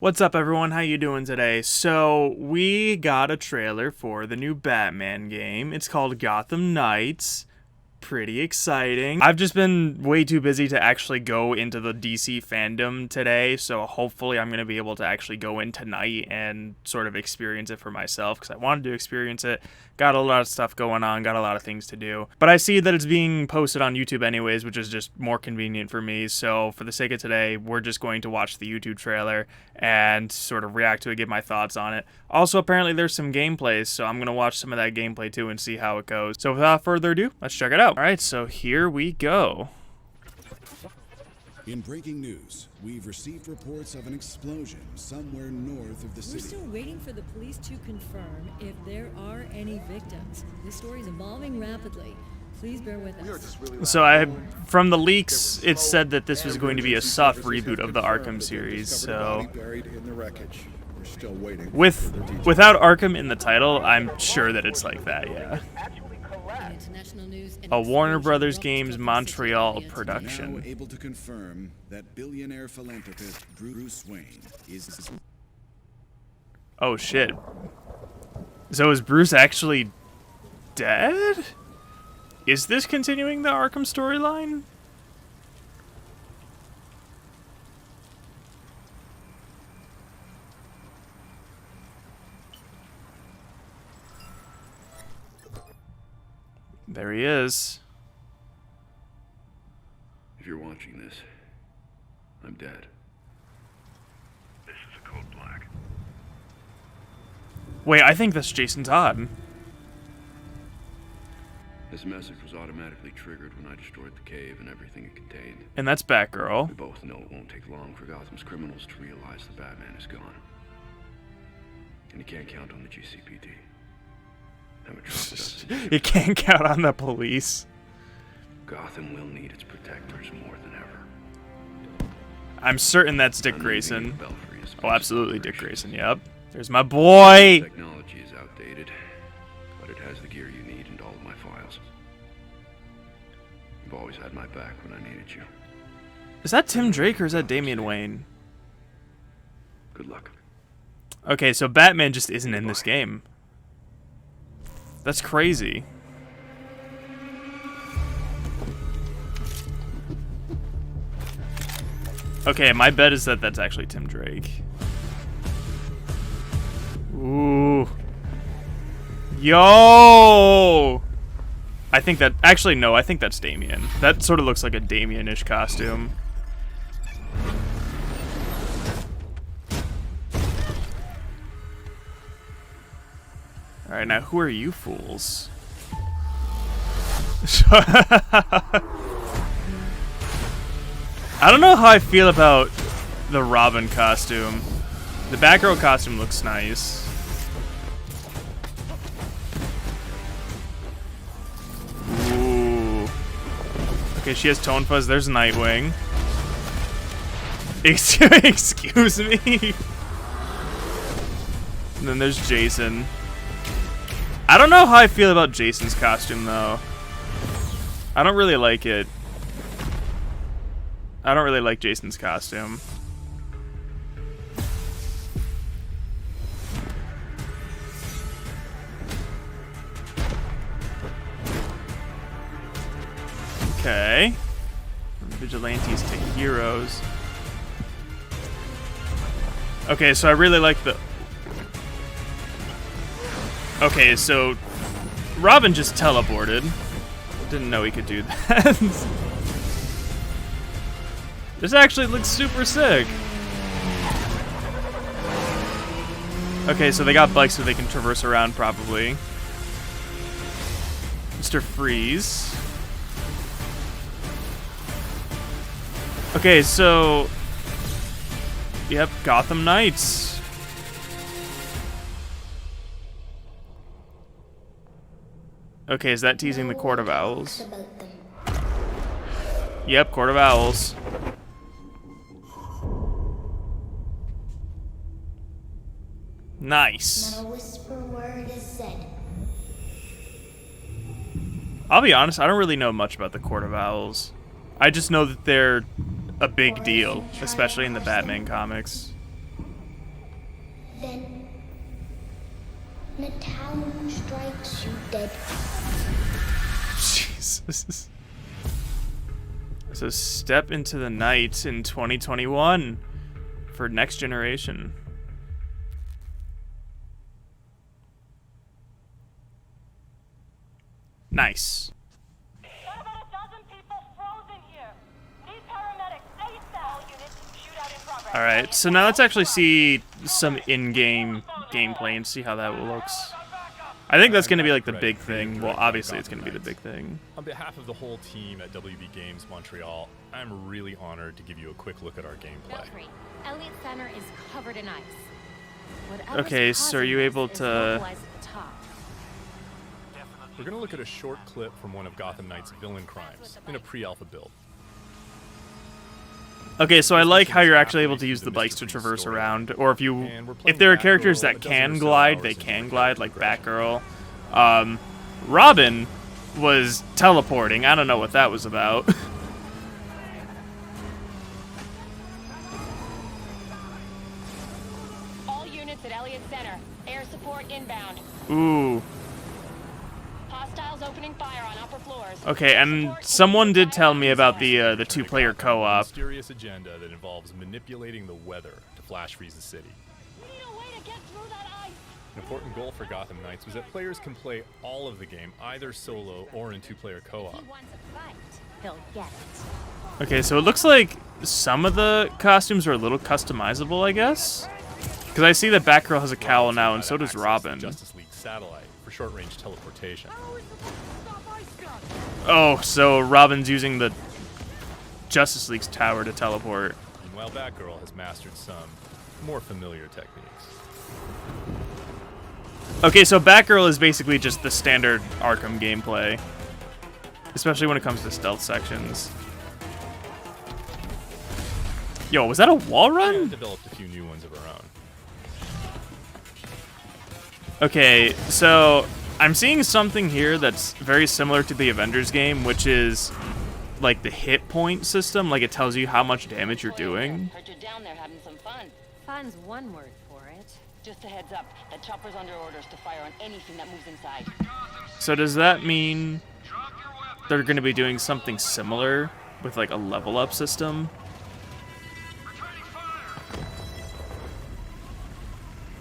What's up, everyone? How you doing today? So we got a trailer for the new Batman game. It's called Gotham Knights. Pretty exciting. I've just been way too busy to actually go into the DC fandom today, so hopefully I'm going to be able to actually go in tonight and sort of experience it for myself, because I wanted to experience it. Got a lot of stuff going on, got a lot of things to do. But I see that it's being posted on YouTube anyways, which is just more convenient for me, so for the sake of today, we're just going to watch the YouTube trailer and sort of react to it, give my thoughts on it. Also, apparently there's some gameplays, so I'm going to watch some of that gameplay too and see how it goes. So without further ado, let's check it out. Alright, so here we go. In breaking news, we've received reports of an explosion somewhere north of the city. We're still waiting for the police to confirm if there are any victims. This story is evolving rapidly. Please bear with us. So from the leaks, it said that this was going to be a soft reboot of the Arkham series, so without Arkham in the title, I'm sure that it's like that, yeah. A Warner Brothers Games Montreal production. Now able to confirm that billionaire philanthropist Bruce Wayne is... Oh shit. So is Bruce actually dead? Is this continuing the Arkham storyline? There he is. If you're watching this, I'm dead. This is a code black. Wait, I think that's Jason Todd. This message was automatically triggered when I destroyed the cave and everything it contained. And that's Batgirl. We both know it won't take long for Gotham's criminals to realize the Batman is gone. And you can't count on the GCPD. You can't count on the police. Gotham will need its protectors more than ever. I'm certain that's Dick Grayson. Oh, absolutely Dick Grayson, yep. There's my boy! Technology is outdated, but it has the gear you need and all of my files. You've always had my back when I needed you. Is that Tim Drake or is that Damian Wayne? Good luck. Okay, so Batman just isn't in this game. That's crazy. Okay, my bet is that that's actually Tim Drake. Ooh. Yo! I think that... Actually, no, I think that's Damian. That sort of looks like a Damian-ish costume. Alright, now who are you fools? I don't know how I feel about the Robin costume. The Batgirl costume looks nice. Ooh. Okay, she has Tone Fuzz. There's Nightwing. Excuse me. And then there's Jason. I don't know how I feel about Jason's costume, though. I don't really like it. I don't really like Jason's costume. Okay. Vigilantes to heroes. Okay, so I really like the... Okay, so Robin just teleported. Didn't know he could do that. This actually looks super sick. Okay, so they got bikes so they can traverse around probably. Mr. Freeze. Okay, so... Yep, Gotham Knights. Okay, is that teasing the Court of Owls? Yep, Court of Owls. Nice. Not a whisper word is said. I'll be honest, I don't really know much about the Court of Owls. I just know that they're a big deal, especially in the Batman comics. Then the town strikes you dead. Jesus. So step into the night in 2021 for Next Generation. Nice. About a dozen people frozen here. Need paramedics ASAP. Units, shootout in progress. All right, so now let's actually see some in-game gameplay and see how that looks. I think that's going to be like the big thing. Well, obviously it's going to be the big thing. On behalf of the whole team at WB Games Montreal, I'm really honored to give you a quick look at our gameplay. Elliott Center is covered in ice. Okay, so are you able to... We're going to look at a short clip from one of Gotham Knights' villain crimes in a pre-alpha build. Okay, so I like how you're actually able to use the bikes to traverse around, or if there are characters that can glide, they can glide, like Batgirl. Robin was teleporting. I don't know what that was about. All units at Elliott Center. Air support inbound. Ooh. Hostiles opening fire on upper floors. Okay, and someone did tell me about the two-player co-op. Mysterious agenda that involves manipulating the weather to flash freeze the city. We need a way to get through that ice. An important goal for Gotham Knights was that players can play all of the game either solo or in two-player co-op. He wants a fight. He'll get it. Okay, so it looks like some of the costumes are a little customizable, I guess? Because I see that Batgirl has a cowl now, and so does Robin. Justice League satellite for short-range teleportation. Oh, so Robin's using the Justice League's tower to teleport. Meanwhile, Batgirl has mastered some more familiar techniques. Okay, so Batgirl is basically just the standard Arkham gameplay, especially when it comes to stealth sections. Yo, was that a wall run? And developed a few new ones of her own. Okay, so I'm seeing something here that's very similar to the Avengers game, which is like the hit point system. Like it tells you how much damage you're doing. Heard you're down there having some fun. Fun's one word for it. Just a heads up, the chopper's under orders to fire on anything that moves inside. So does that mean they're going to be doing something similar with like a level up system?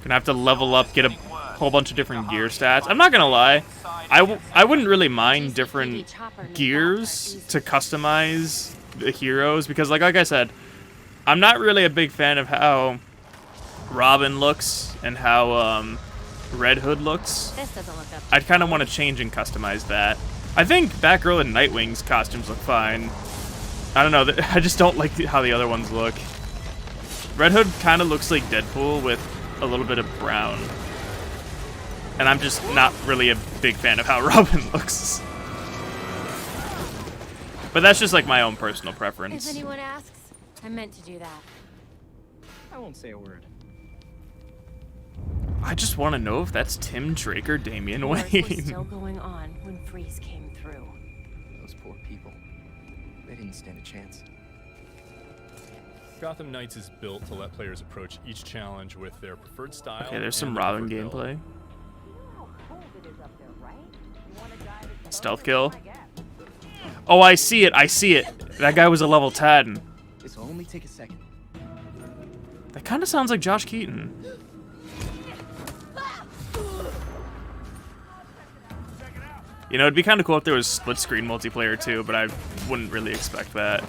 Gonna have to level up, get a whole bunch of different gear stats. I'm not gonna lie, I wouldn't really mind different gears to customize the heroes, because like I said, I'm not really a big fan of how Robin looks and how Red Hood looks. This doesn't look up. I'd kind of want to change and customize that. I think Batgirl and Nightwing's costumes look fine. I don't know, I just don't like how the other ones look. Red Hood kind of looks like Deadpool with a little bit of brown. And I'm just not really a big fan of how Robin looks. But that's just like my own personal preference. If anyone asks, I meant to do that. I won't say a word. I just want to know if that's Tim Drake or Damian Wars was Wayne. still going on when Freeze came through. Those poor people. They didn't stand a chance. Gotham Knights is built to let players approach each challenge with their preferred style. Okay, there's some and Robin preferred build. gameplay. Stealth kill. Oh, I see it. I see it. That guy was a level 10. This will only take a second. That kind of sounds like Josh Keaton. You know, it'd be kind of cool if there was split screen multiplayer too, but I wouldn't really expect that.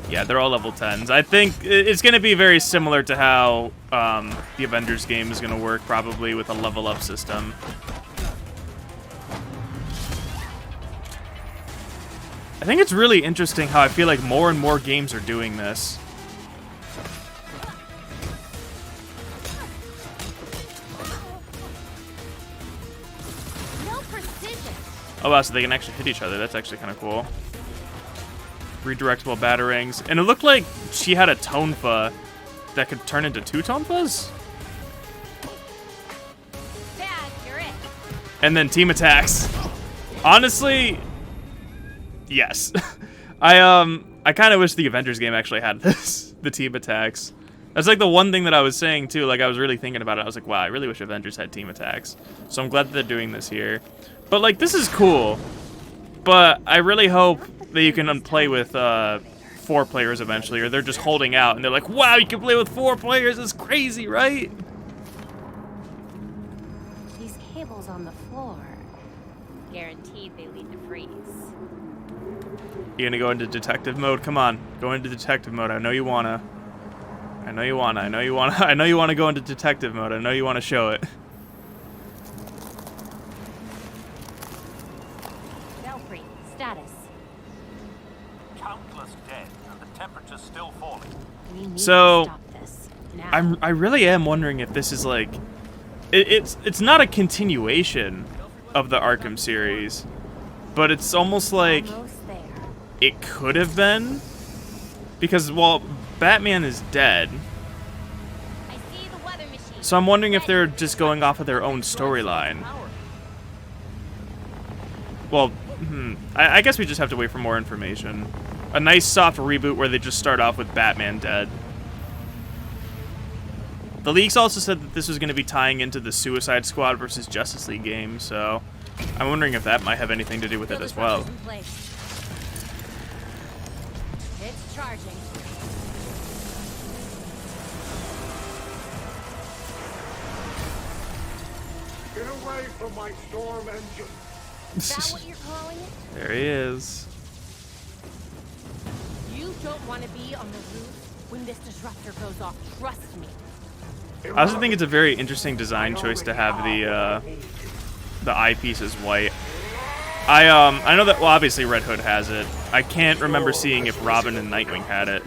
Yeah, they're all level 10s. I think it's going to be very similar to how the Avengers game is going to work, probably with a level up system. I think it's really interesting how I feel like more and more games are doing this. No precision. Oh wow, so they can actually hit each other. That's actually kind of cool. Redirectable batarangs. And it looked like she had a tonfa that could turn into two tonfas? Dad, you're it. And then team attacks. Honestly, yes. I kind of wish the Avengers game actually had this, the team attacks. That's like the one thing that I was saying too. Like I was really thinking about it. I was like, wow, I really wish Avengers had team attacks. So I'm glad that they're doing this here. But like, this is cool. But I really hope that you can play with 4 players eventually, or they're just holding out and they're like, wow, you can play with 4 players. It's crazy, right? These cables on the floor. Guaranteed they lead to freeze. You gonna go into detective mode? Come on, go into detective mode. I know you wanna. I know you wanna. I know you wanna. I know you wanna go into detective mode. I know you wanna show it. Belfry, status. Countless dead. The temperature's still falling. We need So, to stop this. Now. I really am wondering if this is like, it's not a continuation of the Arkham series, but it's almost like Almost there. it could have been, because well, Batman is dead. I see the weather machine. So I'm wondering if they're just going off of their own storyline. Well, I guess we just have to wait for more information. A nice soft reboot where they just start off with Batman dead. The leaks also said that this was going to be tying into the Suicide Squad versus Justice League game, so I'm wondering if that might have anything to do with it as well. It's charging. Get away from my storm engine. Is that what you're calling it? There he is. You don't want to be on the roof when this disruptor goes off. Trust me. I also think it's a very interesting design choice to have the eyepiece as white. I know that, well, obviously Red Hood has it. I can't remember seeing if Robin and Nightwing had it.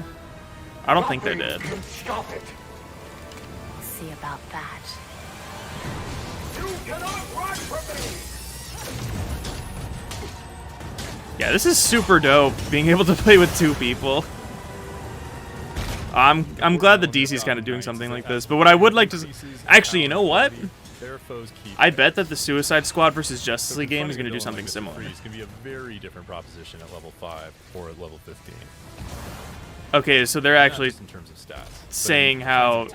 I don't think they did. Stop it. We'll see about that. You cannot run from me. Yeah, this is super dope, being able to play with 2 people. I'm glad that DC's kind of doing something like this, but what I would like to... Actually, you know what? I bet that the Suicide Squad versus Justice League game is going to do something similar. It's going to be a very different proposition at level 5 or at level 15. Okay, so they're actually in terms of stats, saying how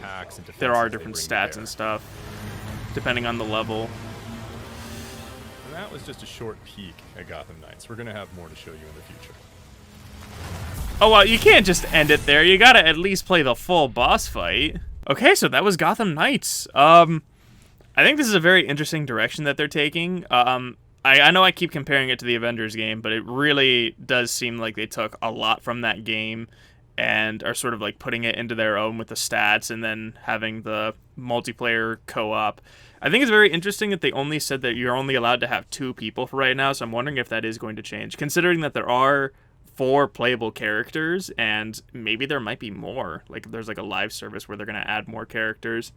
there are that they different bring to stats bear. and stuff, depending on the level. And that was just a short peek at Gotham Knights. We're going to have more to show you in the future. Oh, well, you can't just end it there. You gotta at least play the full boss fight. Okay, so that was Gotham Knights. I think this is a very interesting direction that they're taking. I know I keep comparing it to the Avengers game, but it really does seem like they took a lot from that game and are sort of like putting it into their own with the stats and then having the multiplayer co-op. I think it's very interesting that they only said that you're only allowed to have 2 people for right now, so I'm wondering if that is going to change, considering that there are 4 playable characters, and maybe there might be more. Like, there's like a live service where they're going to add more characters.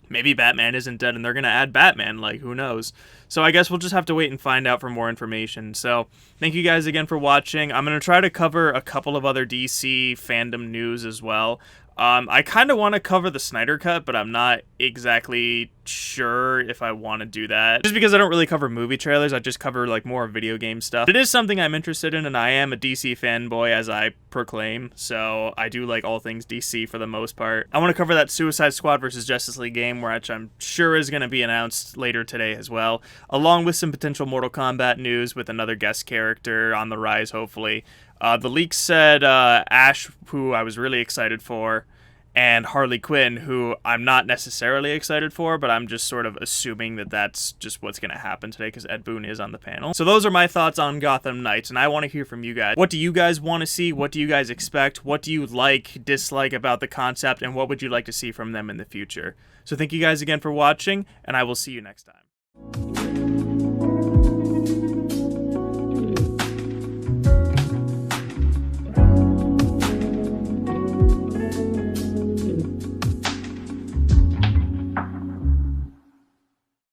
Maybe Batman isn't dead and they're going to add Batman, like, who knows? So I guess we'll just have to wait and find out for more information. So thank you guys again for watching. I'm going to try to cover a couple of other DC fandom news as well. I kind of want to cover the Snyder Cut, but I'm not exactly sure if I want to do that. Just because I don't really cover movie trailers, I just cover like more video game stuff. It is something I'm interested in, and I am a DC fanboy, as I proclaim, so I do like all things DC for the most part. I want to cover that Suicide Squad versus Justice League game, which I'm sure is going to be announced later today as well, along with some potential Mortal Kombat news with another guest character on the rise, hopefully. The leaks said Ash, who I was really excited for, and Harley Quinn, who I'm not necessarily excited for, but I'm just sort of assuming that that's just what's going to happen today because Ed Boon is on the panel. So those are my thoughts on Gotham Knights, and I want to hear from you guys. What do you guys want to see? What do you guys expect? What do you like, dislike about the concept, and what would you like to see from them in the future? So thank you guys again for watching, and I will see you next time.